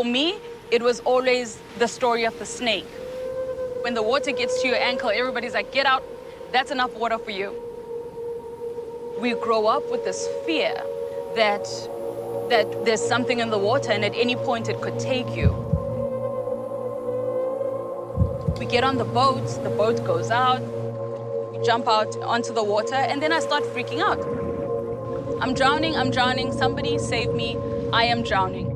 For me, it was always the story of the snake. When the water gets to your ankle, everybody's like, get out, that's enough water for you. We grow up with this fear that there's something in the water and at any point it could take you. We get on the boat goes out, we jump out onto the water, and then I start freaking out. I'm drowning, somebody save me, I am drowning.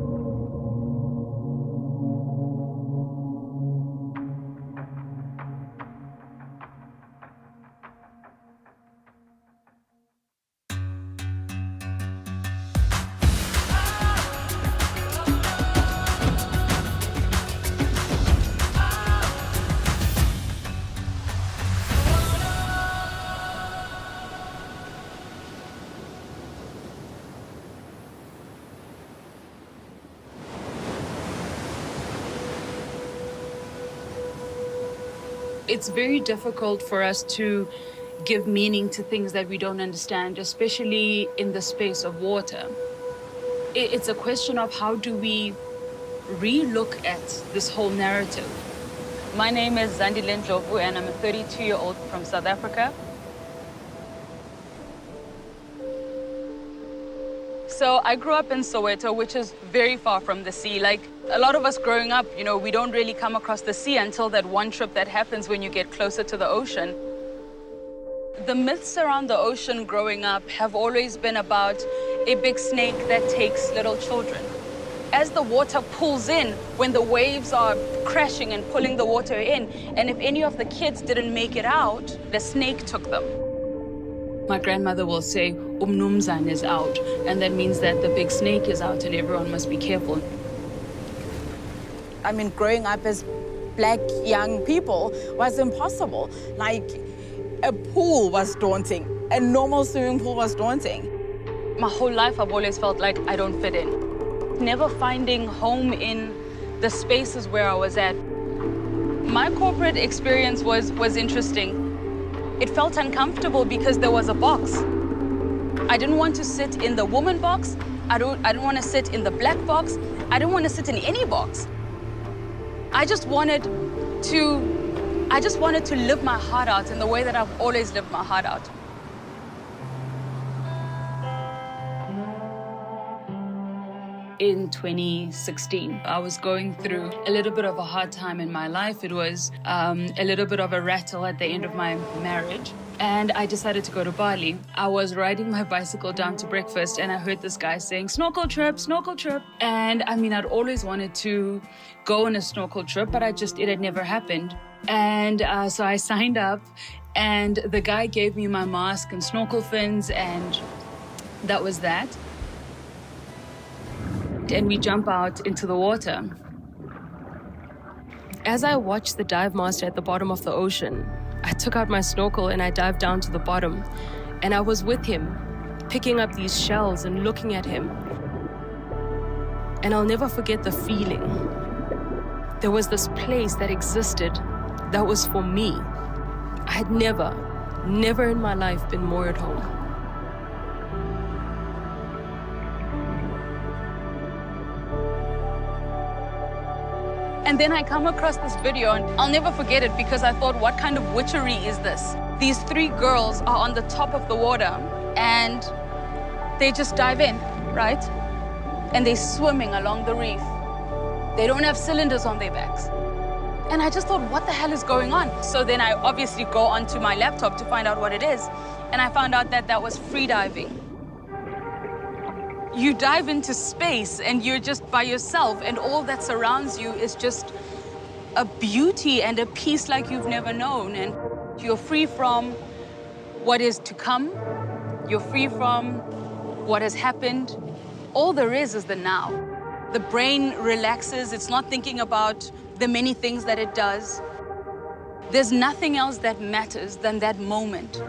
It's very difficult for us to give meaning to things that we don't understand, especially in the space of water. It's a question of how do we re-look at this whole narrative. My name is Zandile Ndlovu and I'm a 32-year-old from South Africa. So I grew up in Soweto, which is very far from the sea. Like a lot of us growing up, you know, we don't really come across the sea until that one trip that happens when you get closer to the ocean. The myths around the ocean growing up have always been about a big snake that takes little children. As the water pulls in, when the waves are crashing and pulling the water in, and if any of the kids didn't make it out, the snake took them. My grandmother will say, Umnumzan is out, and that means that the big snake is out and everyone must be careful. I mean, growing up as black young people was impossible. Like, a pool was daunting. A normal swimming pool was daunting. My whole life, I've always felt like I don't fit in. Never finding home in the spaces where I was at. My corporate experience was interesting. It felt uncomfortable because there was a box. I didn't want to sit in the woman box. I didn't want to sit in the black box. I didn't want to sit in any box. I just wanted to live my heart out in the way that I've always lived my heart out. In 2016, I was going through a little bit of a hard time in my life. It was a little bit of a rattle at the end of my marriage. And I decided to go to Bali. I was riding my bicycle down to breakfast and I heard this guy saying, snorkel trip, snorkel trip. And I mean, I'd always wanted to go on a snorkel trip, but it had never happened. And so I signed up and the guy gave me my mask and snorkel fins and that was that. And we jump out into the water. As I watched the dive master at the bottom of the ocean, I took out my snorkel and I dived down to the bottom. And I was with him, picking up these shells and looking at him. And I'll never forget the feeling. There was this place that existed that was for me. I had never in my life been more at home. And then I come across this video and I'll never forget it because I thought, what kind of witchery is this? These three girls are on the top of the water and they just dive in, right? And they're swimming along the reef. They don't have cylinders on their backs. And I just thought, what the hell is going on? So then I obviously go onto my laptop to find out what it is. And I found out that that was free diving. You dive into space and you're just by yourself and all that surrounds you is just a beauty and a peace like you've never known. And you're free from what is to come. You're free from what has happened. All there is the now. The brain relaxes. It's not thinking about the many things that it does. There's nothing else that matters than that moment.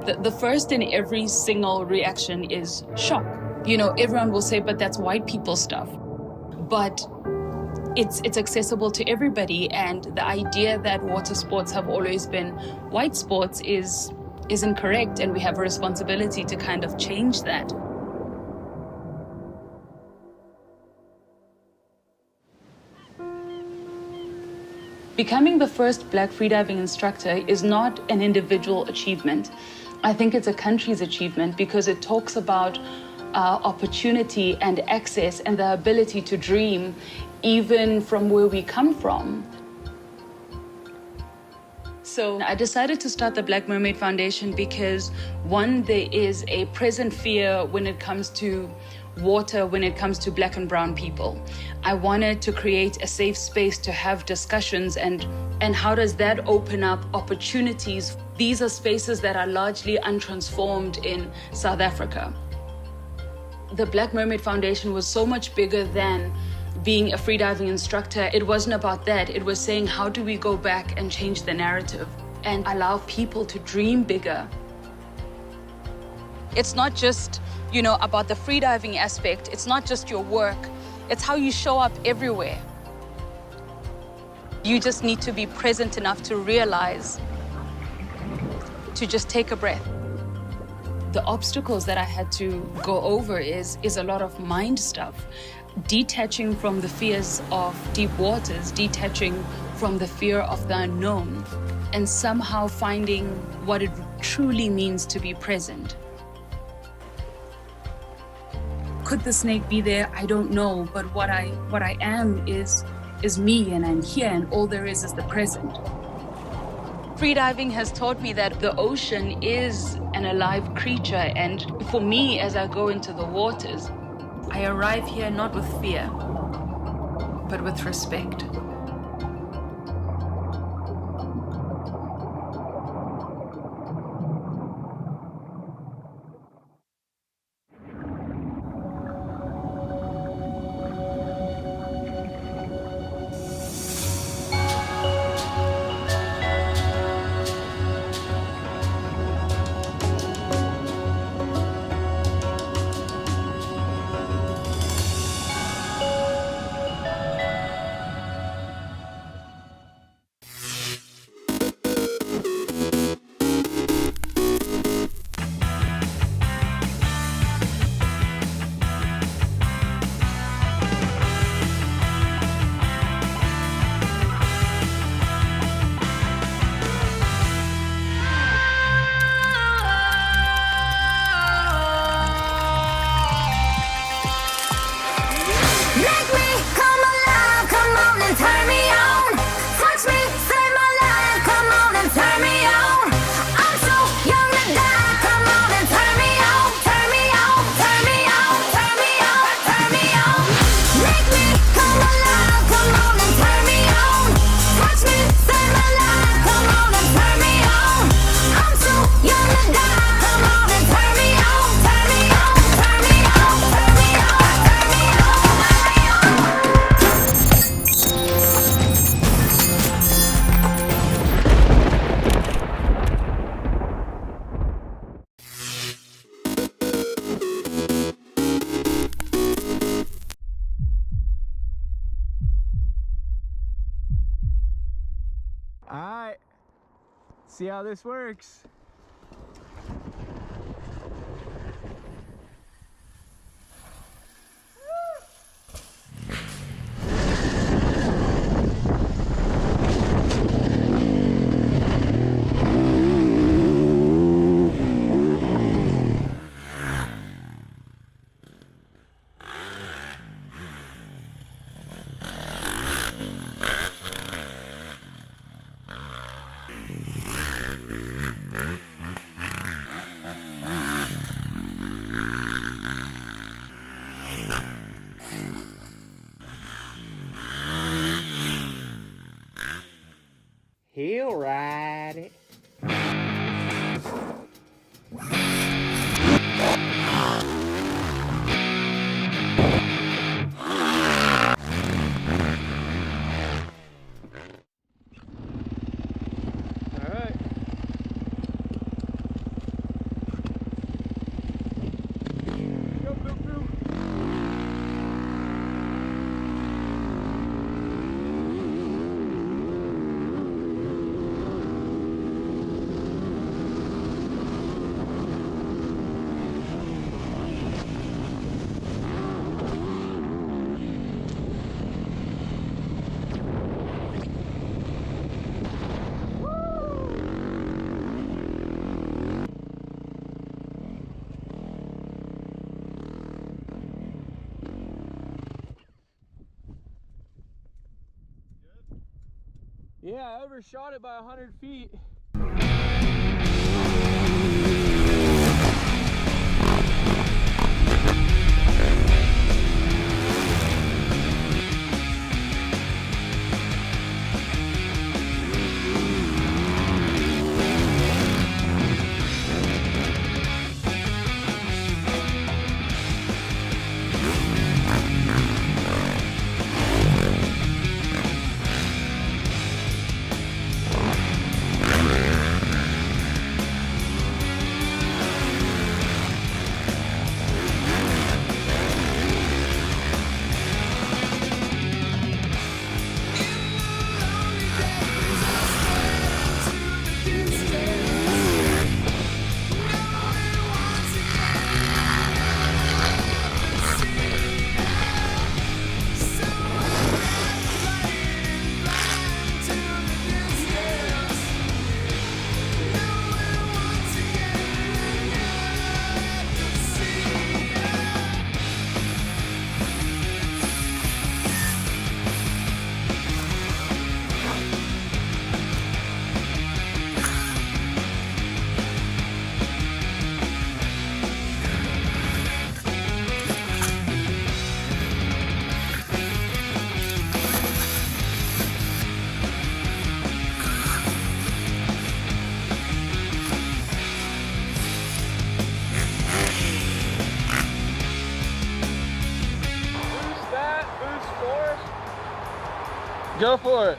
The first in every single reaction is shock. You know, everyone will say, but that's white people stuff. But it's accessible to everybody, and the idea that water sports have always been white sports is incorrect, and we have a responsibility to kind of change that. Becoming the first Black freediving instructor is not an individual achievement. I think it's a country's achievement because it talks about opportunity and access and the ability to dream even from where we come from. So I decided to start the Black Mermaid Foundation because, one, there is a present fear when it comes to water, when it comes to Black and brown people. I wanted to create a safe space to have discussions and how does that open up opportunities? These are spaces that are largely untransformed in South Africa. The Black Mermaid Foundation was so much bigger than being a freediving instructor. It wasn't about that. It was saying, how do we go back and change the narrative and allow people to dream bigger? It's not just, about the freediving aspect. It's not just your work. It's how you show up everywhere. You just need to be present enough to realize, to just take a breath. The obstacles that I had to go over is a lot of mind stuff. Detaching from the fears of deep waters, detaching from the fear of the unknown, and somehow finding what it truly means to be present. Could the snake be there? I don't know, but what I am is me, and I'm here, and all there is the present. Freediving has taught me that the ocean is an alive creature, and for me, as I go into the waters, I arrive here not with fear, but with respect. Alright, see how this works. He'll ride it. I overshot it by 100 feet. Go for it.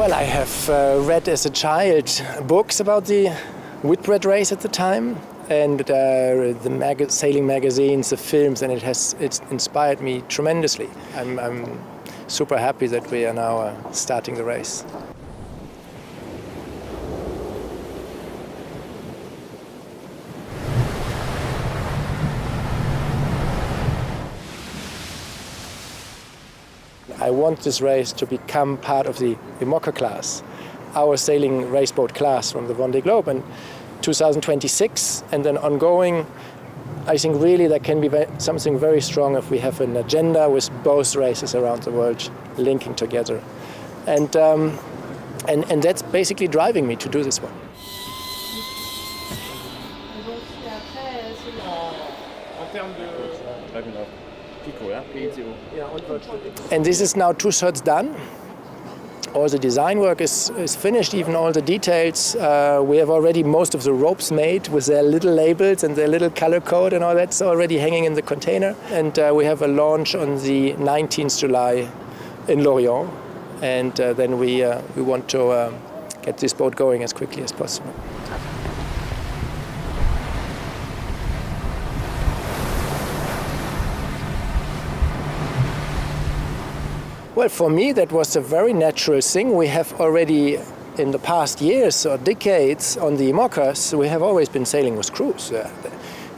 Well, I have read as a child books about the Whitbread race at the time, and the sailing magazines, the films, and it's inspired me tremendously. I'm super happy that we are now starting the race. I want this race to become part of the IMOCA class, our sailing raceboat class from the Vendée Globe. And 2026 and then ongoing, I think really there can be something very strong if we have an agenda with both races around the world linking together. And that's basically driving me to do this one. And this is now 2/3 done. All the design work is finished, even all the details. We have already most of the ropes made with their little labels and their little color code and all that's already hanging in the container. And we have a launch on the 19th July in Lorient. And then we want to get this boat going as quickly as possible. Well, for me, that was a very natural thing. We have already, in the past years or decades on the IMOCAs, we have always been sailing with crews.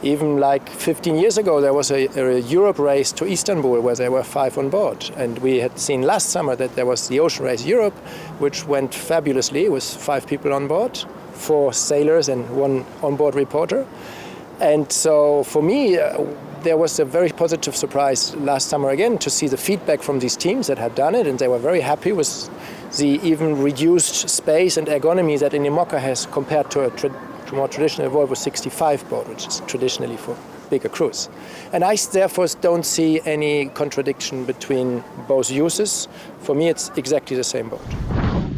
Even like 15 years ago, there was a Europe race to Istanbul where there were 5 on board. And we had seen last summer that there was the Ocean Race Europe, which went fabulously with 5 people on board, 4 sailors and 1 onboard reporter. And so for me, there was a very positive surprise last summer again to see the feedback from these teams that had done it, and they were very happy with the even reduced space and ergonomy that an IMOCA has compared to a more traditional Volvo 65 boat, which is traditionally for bigger crews. And I therefore don't see any contradiction between both uses. For me, it's exactly the same boat.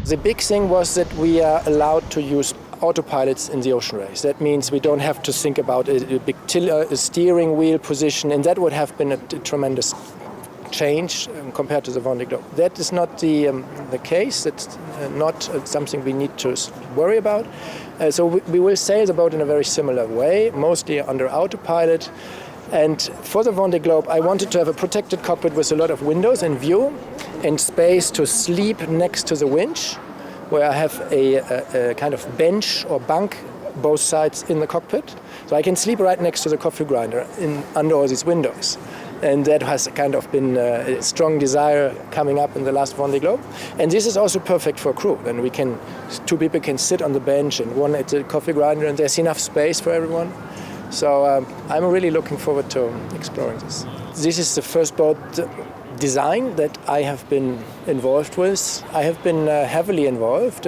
The big thing was that we are allowed to use autopilots in the ocean race. That means we don't have to think about a big steering wheel position, and that would have been a tremendous change compared to the Vendée Globe. That is not the case. That's not something we need to worry about. So we will sail the boat in a very similar way, mostly under autopilot. And for the Vendée Globe, I wanted to have a protected cockpit with a lot of windows and view and space to sleep next to the winch, where I have a kind of bench or bunk both sides in the cockpit. So I can sleep right next to the coffee grinder under all these windows. And that has kind of been a strong desire coming up in the last Vendée Globe. And this is also perfect for crew. Then 2 people can sit on the bench and 1 at the coffee grinder, and there's enough space for everyone. So I'm really looking forward to exploring this. This is the first boat design that I have been involved with. I have been heavily involved.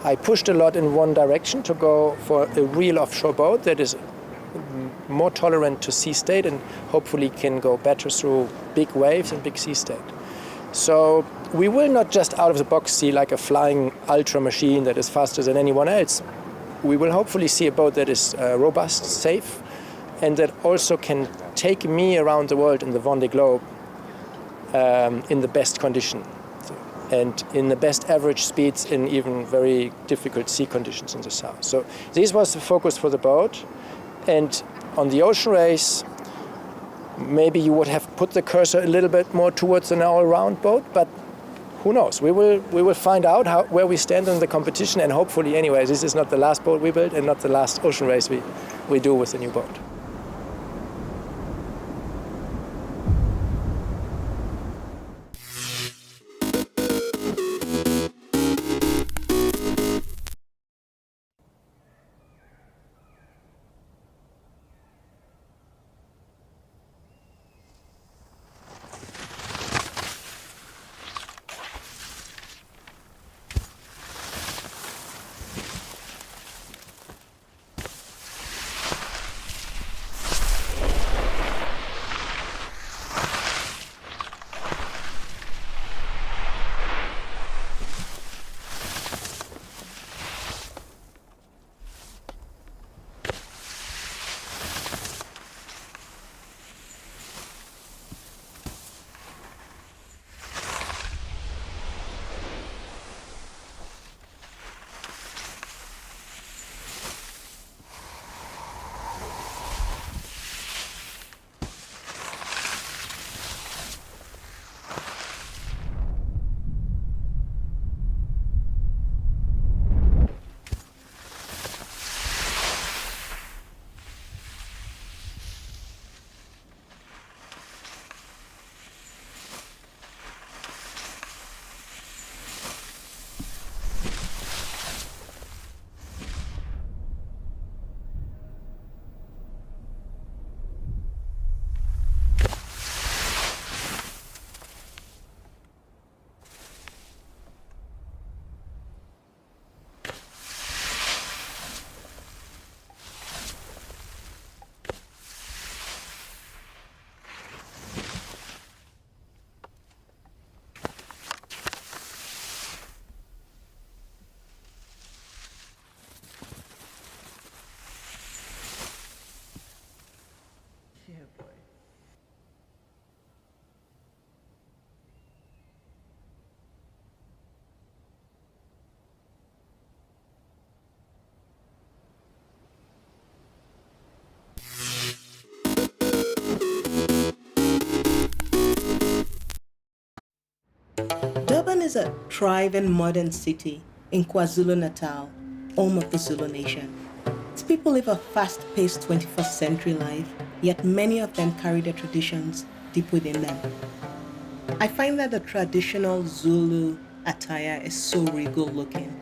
I pushed a lot in one direction to go for a real offshore boat that is more tolerant to sea state and hopefully can go better through big waves and big sea state. So we will not just out of the box see like a flying ultra machine that is faster than anyone else. We will hopefully see a boat that is robust, safe, and that also can take me around the world in the Vendée Globe in the best condition and in the best average speeds in even very difficult sea conditions in the south. So this was the focus for the boat. And on the ocean race, maybe you would have put the cursor a little bit more towards an all-round boat, but who knows? We will find out where we stand in the competition, and hopefully anyway, this is not the last boat we build and not the last ocean race we do with the new boat. is a thriving modern city in KwaZulu-Natal, home of the Zulu nation. Its people live a fast-paced 21st century life, yet many of them carry their traditions deep within them. I find that the traditional Zulu attire is so regal looking.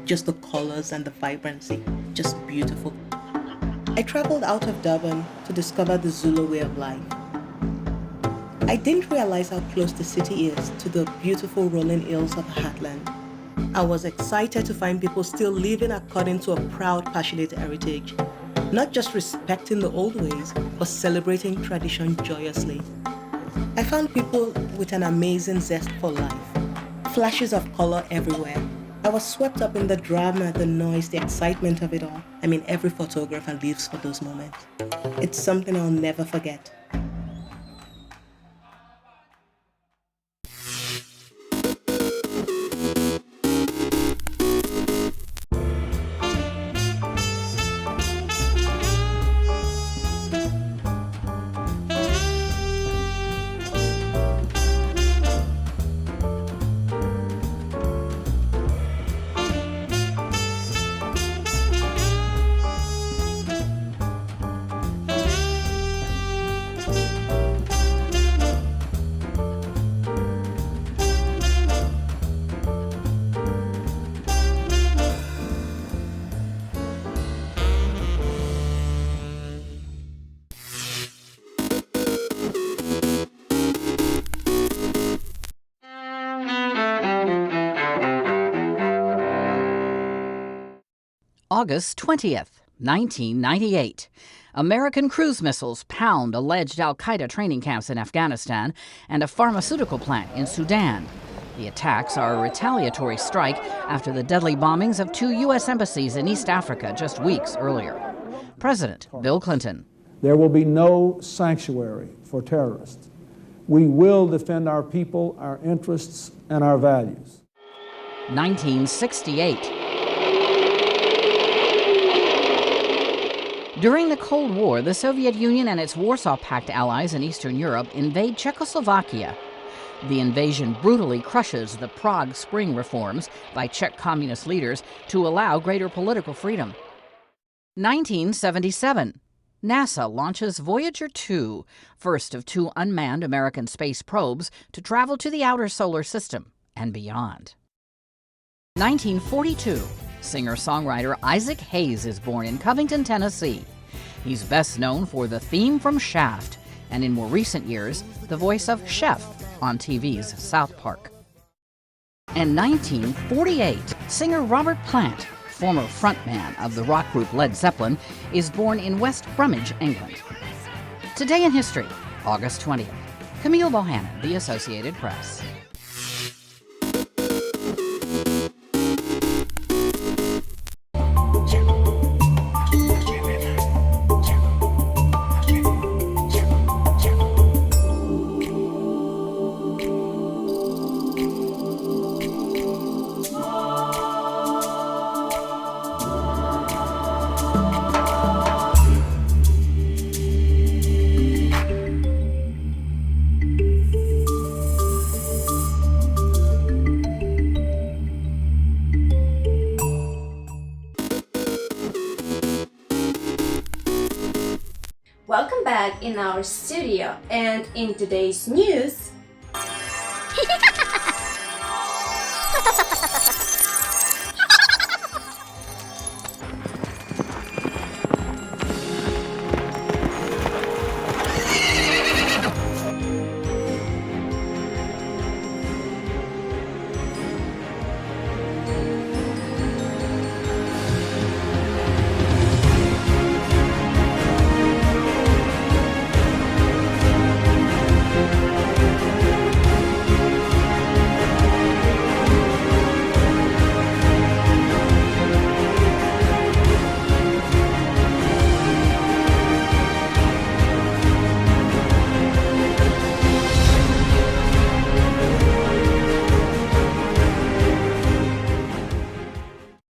Just the colors and the vibrancy, just beautiful. I traveled out of Durban to discover the Zulu way of life. I didn't realize how close the city is to the beautiful rolling hills of Heartland. I was excited to find people still living according to a proud, passionate heritage, not just respecting the old ways, but celebrating tradition joyously. I found people with an amazing zest for life, flashes of color everywhere. I was swept up in the drama, the noise, the excitement of it all. I mean, every photographer lives for those moments. It's something I'll never forget. August 20th, 1998. American cruise missiles pound alleged al-Qaeda training camps in Afghanistan and a pharmaceutical plant in Sudan. The attacks are a retaliatory strike after the deadly bombings of 2 U.S. embassies in East Africa just weeks earlier. President Bill Clinton. There will be no sanctuary for terrorists. We will defend our people, our interests, and our values. 1968. During the Cold War, the Soviet Union and its Warsaw Pact allies in Eastern Europe invade Czechoslovakia. The invasion brutally crushes the Prague Spring reforms by Czech communist leaders to allow greater political freedom. 1977. NASA launches Voyager 2, first of 2 unmanned American space probes to travel to the outer solar system and beyond. 1942. Singer-songwriter Isaac Hayes is born in Covington, Tennessee. He's best known for the theme from Shaft, and in more recent years, the voice of Chef on TV's South Park. And 1948, singer Robert Plant, former frontman of the rock group Led Zeppelin, is born in West Bromwich, England. Today in history, August 20th. Camille Bohannon, The Associated Press. Welcome back in our studio, and in today's news,